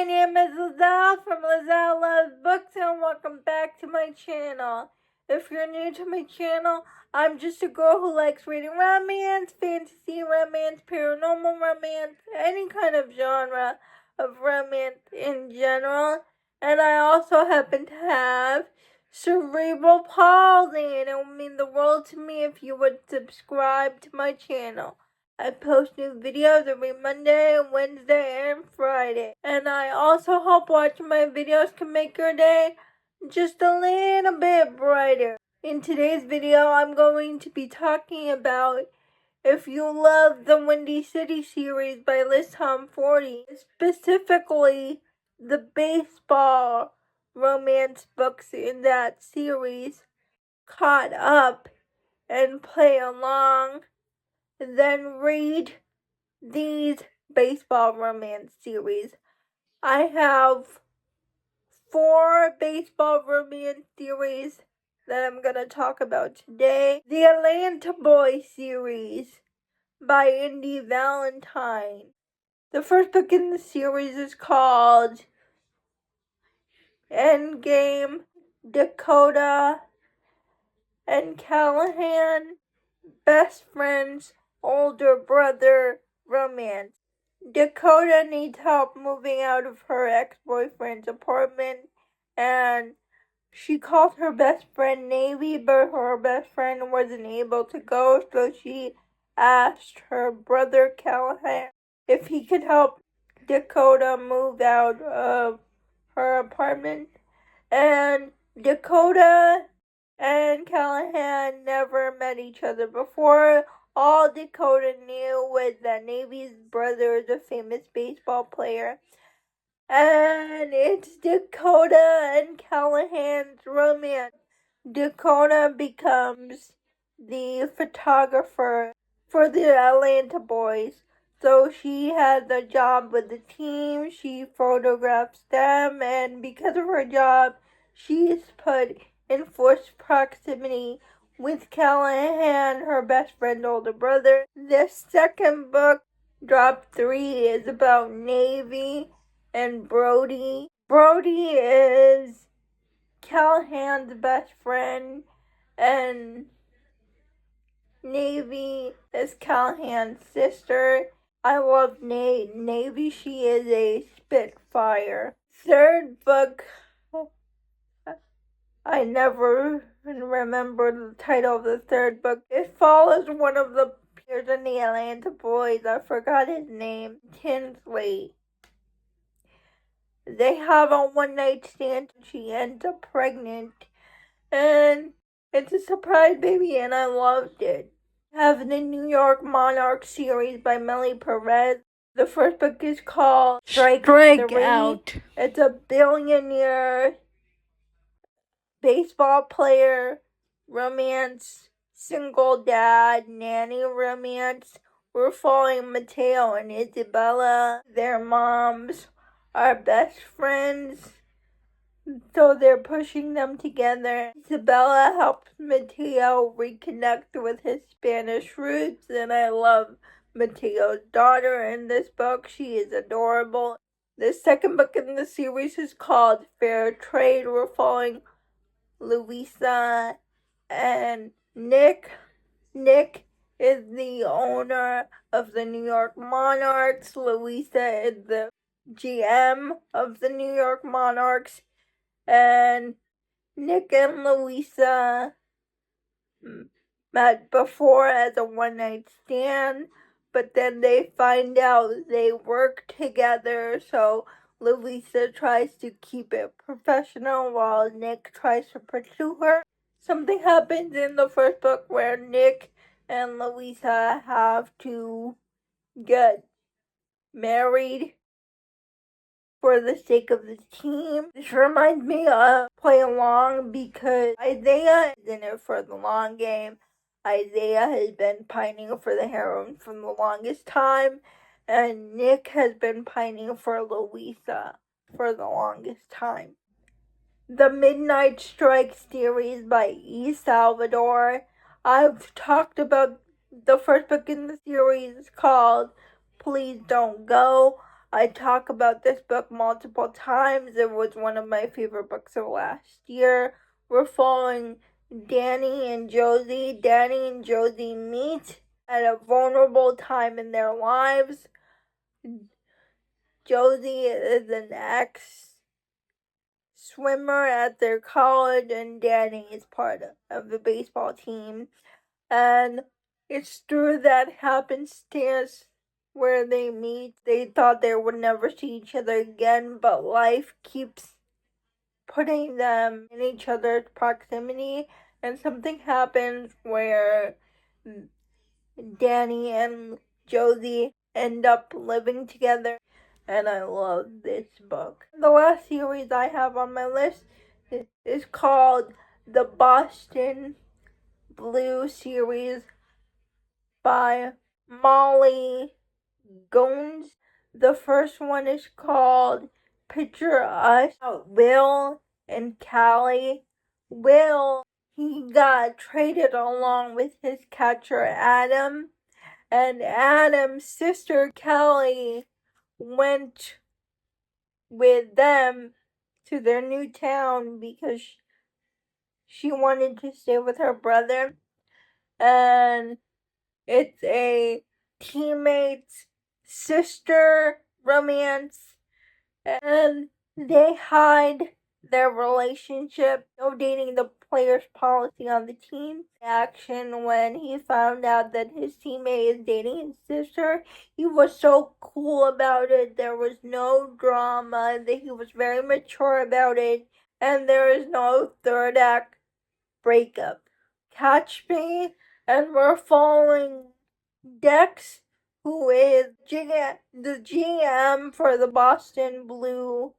my name is Liezl from Liezl Loves Books, and welcome back to my channel. If you're new to my channel, I'm just a girl who likes reading romance, fantasy romance, paranormal romance, any kind of genre of romance in general. And I also happen to have cerebral palsy, and it would mean the world to me if you would subscribe to my channel. I post new videos every Monday, Wednesday, and Friday. And I also hope watching my videos can make your day just a little bit brighter. In today's video, I'm going to be talking about if you love the Windy City series by Liz Tomforde, specifically the baseball romance books in that series, caught up and play along. Then read these baseball romance series. I have 4 baseball romance series that I'm going to talk about today. The Atlanta Boy series by Indy Valentine. The first book in the series is called Endgame. Dakota and Callahan, best friends, older brother romance. Dakota needs help moving out of her ex-boyfriend's apartment, and she calls her best friend Navy, but her best friend wasn't able to go, so she asked her brother Callahan if he could help Dakota move out of her apartment. And Dakota and Callahan never met each other before. All Dakota knew was that Navy's brother is a famous baseball player. And it's Dakota and Callahan's romance. Dakota becomes the photographer for the Atlanta Boys. So she has a job with the team, she photographs them, and because of her job, she's put in forced proximity with Callahan, her best friend's older brother. The second book, Drop 3, is about Navy and Brody. Brody is Callahan's best friend, and Navy is Callahan's sister. I love Navy. She is a spitfire. Third book, I never remember the title of the third book. It follows one of the players in the Atlanta Boys. I forgot his name. Tinsley. They have a one-night stand. She ends up pregnant. And it's a surprise baby, and I loved it. I have the New York Monarch series by Millie Perez. The first book is called Strike Out. It's a billionaire baseball player romance, single dad, nanny romance. We're following Mateo and Isabella. Their moms are best friends, so they're pushing them together. Isabella helps Mateo reconnect with his Spanish roots, and I love Mateo's daughter in this book. She is adorable. The second book in the series is called Fair Trade. We're following Louisa and Nick. Nick is the owner of the New York Monarchs. Louisa is the GM of the New York Monarchs. And Nick and Louisa met before as a one-night stand, but then they find out they work together, so Louisa tries to keep it professional while Nick tries to pursue her. Something happens in the first book where Nick and Louisa have to get married for the sake of the team. This reminds me of Play Along because Isaiah is in it for the long game. Isaiah has been pining for the heroine for the longest time, and Nick has been pining for Louisa for the longest time. The Midnight Strike series by Salvador. I've talked about the first book in the series called Please Don't Go. I talk about this book multiple times. It was one of my favorite books of last year. We're following Danny and Josie. Danny and Josie meet at a vulnerable time in their lives. Josie is an ex-swimmer at their college, and Danny is part of the baseball team. And it's through that happenstance where they meet. They thought they would never see each other again, but life keeps putting them in each other's proximity, and something happens where Danny and Josie end up living together, and I love this book. The last series I have on my list is called the Boston Blue series by Mollie Goins. The first one is called Picture Us. Will and Callie. Will, he got traded along with his catcher Adam, and Adam's sister Callie went with them to their new town because she wanted to stay with her brother. And it's a teammate's sister romance, and they hide their relationship, no dating the player's policy on the team. Action when he found out that his teammate is dating his sister, he was so cool about it. There was no drama, that he was very mature about it, and there is no third act breakup. Catch me, and we're following Dex, who is the GM for the Boston Blue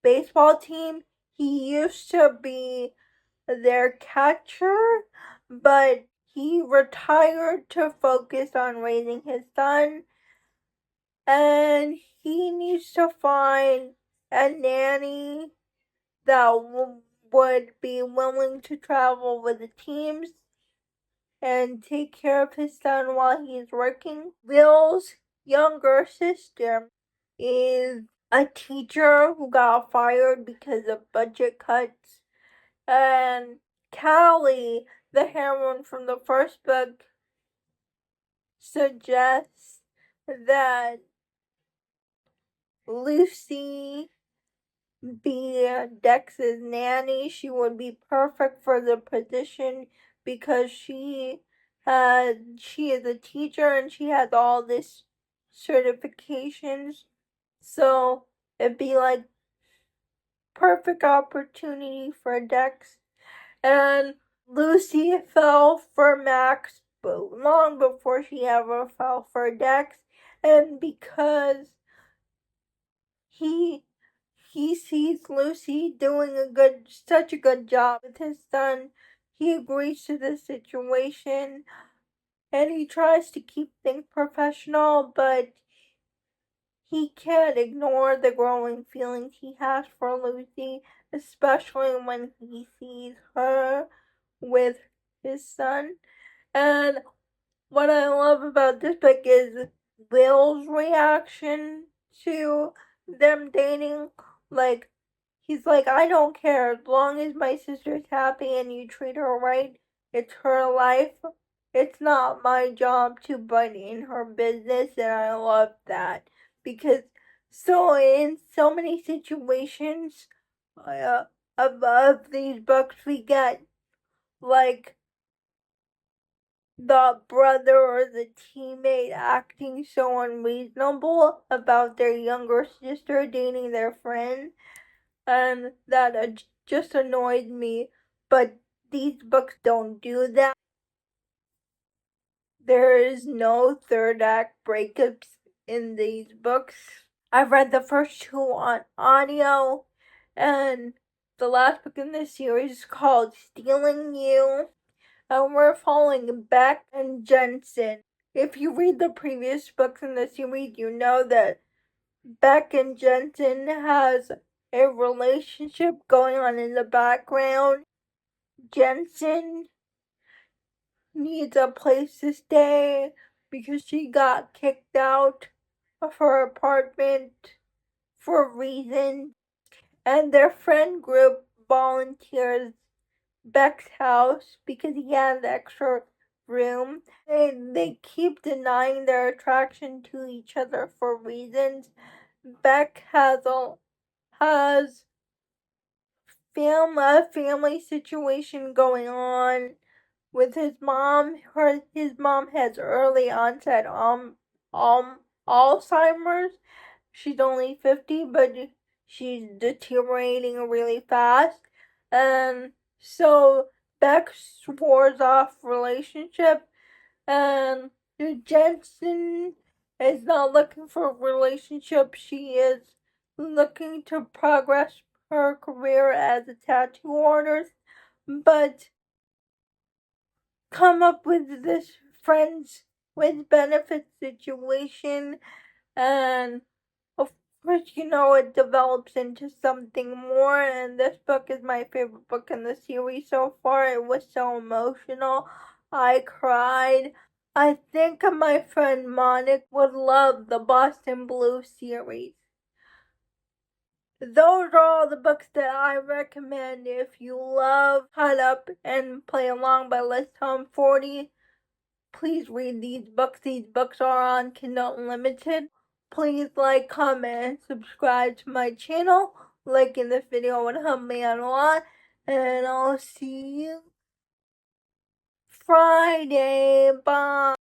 baseball team. He used to be their catcher, but he retired to focus on raising his son, and he needs to find a nanny that would be willing to travel with the teams and take care of his son while he's working. Will's younger sister is a teacher who got fired because of budget cuts. And Callie, the heroine from the first book, suggests that Lucy be Dex's nanny. She would be perfect for the position because she is a teacher and she has all this certifications. So it'd be like perfect opportunity for Dex. And Lucy fell for Max long before she ever fell for Dex, and because he sees Lucy doing such a good job with his son, he agrees to the situation, and he tries to keep things professional, but he can't ignore the growing feelings he has for Lucy, especially when he sees her with his son. And what I love about this book is Will's reaction to them dating. Like, he's like, I don't care, as long as my sister's happy and you treat her right, it's her life. It's not my job to butt in her business, and I love that. Because in so many situations of these books, we get, like, the brother or the teammate acting so unreasonable about their younger sister dating their friend, and that just annoyed me. But these books don't do that. There is no third act breakups in these books. I've read the first two on audio, and the last book in this series is called Stealing You. And we're following Beck and Jensen. If you read the previous books in the series, you know that Beck and Jensen has a relationship going on in the background. Jensen needs a place to stay because she got kicked out of her apartment for reasons, and their friend group volunteers Beck's house because he has extra room. They keep denying their attraction to each other for reasons. Beck has a family situation going on with his mom. His mom has early onset Alzheimer's. She's only 50, but she's deteriorating really fast. And so Beck swears off relationship, and Jensen is not looking for a relationship. She is looking to progress her career as a tattoo artist, but come up with this friends with benefits situation, and of course, it develops into something more, and this book is my favorite book in the series so far. It was so emotional. I cried. I think my friend Monarch would love the Boston Blue series. Those are all the books that I recommend if you love Cut Up and Play Along by Liz Tomforde. Please read these books. These books are on Kindle Unlimited. Please like, comment, and subscribe to my channel. Liking this video would help me out a lot. And I'll see you Friday. Bye.